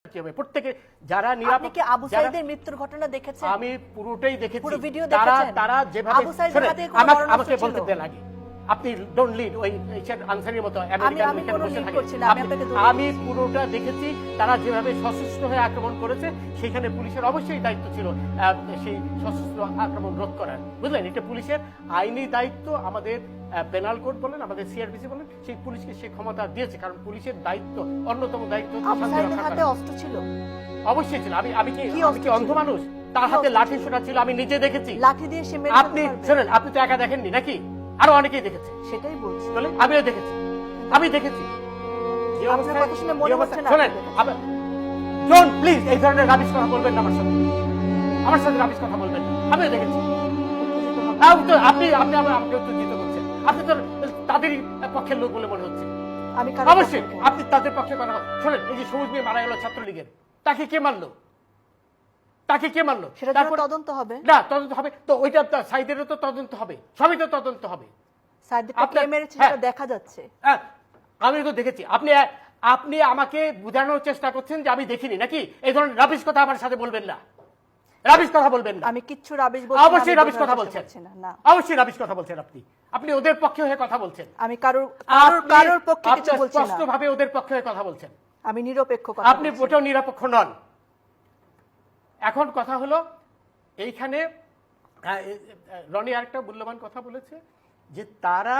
প্রত্যেকে যারা আপনি কি আবু সাইদের মৃত্যুর ঘটনা দেখেছেন? আমি পুরোটাই দেখেছি। পুরো ভিডিও দেখেছেন? তারা যেভাবে আমাকে বলতে দেন আগে, আপনি ডোন্ট লিড ওই আনসারের মতো আমেরিকান বসে থাকেন। আমি পুরোটা দেখেছি। তারা যেভাবে সশস্ত্র হয়ে আক্রমণ করেছে, সেখানে পুলিশের অবশ্যই দায়িত্ব ছিল সেই সশস্ত্র আক্রমণ রোধ করার, বুঝলেন? এটা পুলিশের আইনি দায়িত্ব। আমাদের পেনাল কোড বলেন, আমাদের সিআরপিসি বলেন, সেই পুলিশকে সে ক্ষমতা দিয়েছে, কারণ পুলিশের দায়িত্ব, অন্যতম দায়িত্ব হাতে অস্ত্র ছিল, অবশ্যই ছিল। আমি কি অন্ধ মানুষ? তার হাতে লাঠি সোটা ছিল, আমি নিজে দেখেছি। লাঠি দিয়ে সে মেরে আপনি শুনেন, আপনি তো একা দেখেননি নাকি? আরো অনেকেই দেখেছে। সেটাই বলছি, আমিও দেখেছি, আমি দেখেছি। ডোন্ট প্লিজ এই ধরনের রাবিশ কথা বলবেন না আমার সাথে রাবিশ কথা বলবেন না। আমিও দেখেছি। আপনি আমাকে উত্তেজিত করছেন। আপনি তো তাদেরই পক্ষের লোক বলে মনে হচ্ছে। অবশ্যই আপনি তাদের পক্ষে কথা শোনেন। এই যে সবুজ মেয়ে মারা গেল ছাত্রলীগের, তাকে কে মারলো? সেটা তদন্ত হবে না? তদন্ত হবে তো, ওইটা সাইদেরও তো তদন্ত হবে, সবই তো তদন্ত হবে। দেখা যাচ্ছে, আমি তো দেখেছি। আপনি আমাকে বোঝানোর চেষ্টা করছেন যে আমি দেখিনি নাকি? এই ধরনের রাবিশ কথা আমার সাথে বলবেন না, রাবিশ কথা বলবেন না। আমি কিচ্ছু রাবিশ বলছি না। অবশ্যই রাবিশ কথা বলছেন না, অবশ্যই রাবিশ কথা বলছেন। আপনি ওদের পক্ষে হয়ে কথা বলছেন। আমি কারোর পক্ষে কিছু বলছি না, স্পষ্টভাবে ওদের পক্ষে হয়ে কথা বলছেন। আমি নিরপেক্ষ কথা। আপনি ওটাও নিরপেক্ষ নন। এখন কথা হলো এইখানে রনি আরেকটা মূল্যবান কথা বলেছে যে তারা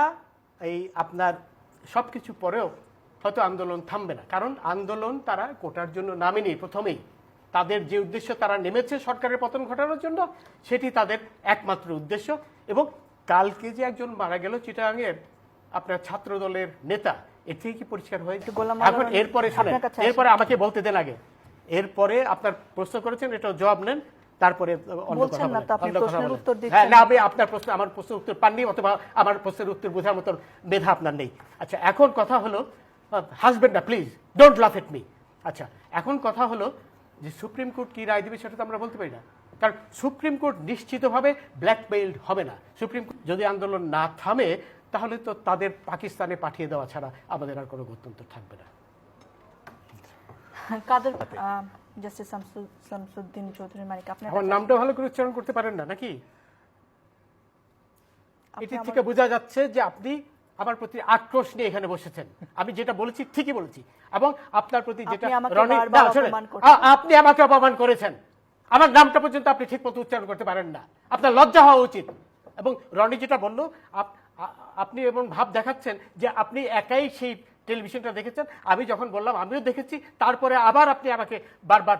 এই আপনার সবকিছু পরেও হয়তো আন্দোলন থামবে না, কারণ আন্দোলন তারা কোটার জন্য নামেনি। প্রথমেই তাদের যে উদ্দেশ্য, তারা নেমেছে সরকারের পতন ঘটানোর জন্য, সেটি তাদের একমাত্র উদ্দেশ্য। এবং কালকে যে একজন মারা গেল চিটাগাংয়ের আপনার ছাত্র দলের নেতা, এর থেকে কি পরিষ্কার হয়েছে? এখন এরপরে শোনেন, এরপরে আমাকে বলতে দেন আগে। এরপরে আপনার প্রশ্ন করেছেন, এটা জবাব নেন, তারপরে আপনার প্রশ্ন আমার প্রশ্নের উত্তর পাননি, অথবা আমার প্রশ্নের উত্তর বোঝার মতো মেধা আপনার নেই। আচ্ছা, এখন কথা হলো, হাসবেন না প্লিজ, ডোন্ট লাফ এট মি। আচ্ছা, এখন কথা হলো যে সুপ্রিম কোর্ট কি রায় দেবে সেটা তো আমরা বলতে পারি না, কারণ সুপ্রিম কোর্ট নিশ্চিতভাবে ব্ল্যাকমেইলড হবে না। সুপ্রিম কোর্ট যদি আন্দোলন না থামে, তাহলে তো তাদের পাকিস্তানে পাঠিয়ে দেওয়া ছাড়া আমাদের আর কোনো গত্যন্তর থাকবে না। কাদের জাস্টিস শামসুদ্দিন চৌধুরী মানিক, আপনি আমার নামটা ভালো করে উচ্চারণ করতে পারেন না নাকি? এটি থেকে বোঝা যাচ্ছে যে আপনি আমার প্রতি আক্রোশ নিয়ে এখানে বসেছেন। আমি যেটা বলেছি ঠিকই বলেছি, এবং আপনার প্রতি যেটা আপনি আমাকে অপমান করেছেন, আমার নামটা পর্যন্ত আপনি ঠিক মতো উচ্চারণ করতে পারেন না। আপনার লজ্জা হওয়া উচিত। এবং রনি যেটা বললো, আপনি এমন ভাব দেখাচ্ছেন যে আপনি একাই সেই টেলিভিশনটা দেখেছেন। আমি যখন বললাম আমিও দেখেছি, তারপরে আবার আপনি আমাকে বারবার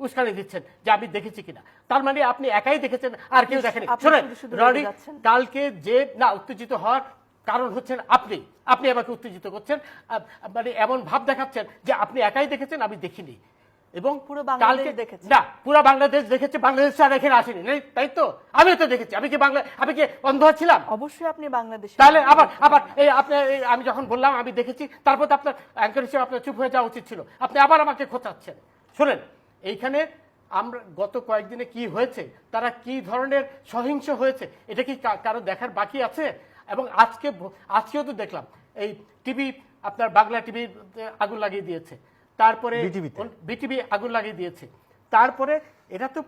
উস্কানি দিচ্ছেন যে আমি দেখেছি কিনা। তার মানে আপনি একাই দেখেছেন, আর কেউ দেখেনি। শোনেন রনি, কালকে যে না উত্তেজিত হওয়ার কারণ হচ্ছেন আপনি আমাকে উত্তেজিত করছেন, মানে এমন ভাব দেখাচ্ছেন যে আপনি একাই দেখেছেন, আমি দেখিনি। এবং পুরো বাংলাদেশ দেখেছে, বাংলাদেশ আর এখানে আসেনি, তাই তো? আমিও তো দেখেছি। আমি কি অন্ধ ছিলাম? অবশ্যই আপনি বাংলাদেশ। তাহলে আবার এই আপনি, আমি যখন বললাম আমি দেখেছি, তারপর তো আপনার অ্যাঙ্কার হিসেবে আপনার চুপ হয়ে যাওয়া উচিত ছিল। আপনি আবার আমাকে খোঁচাচ্ছেন। শোনেন, এইখানে আমরা গত কয়েকদিনে কি হয়েছে, তারা কি ধরনের সহিংস হয়েছে, এটা কি কারো দেখার বাকি আছে? এবং আজকেও তো দেখলাম এই টিভি, আপনার বাংলা টিভি আগুন লাগিয়ে দিয়েছে, তারপরে বিটিভি আগুন লাগিয়ে দিয়েছে, তারপরে এটা তো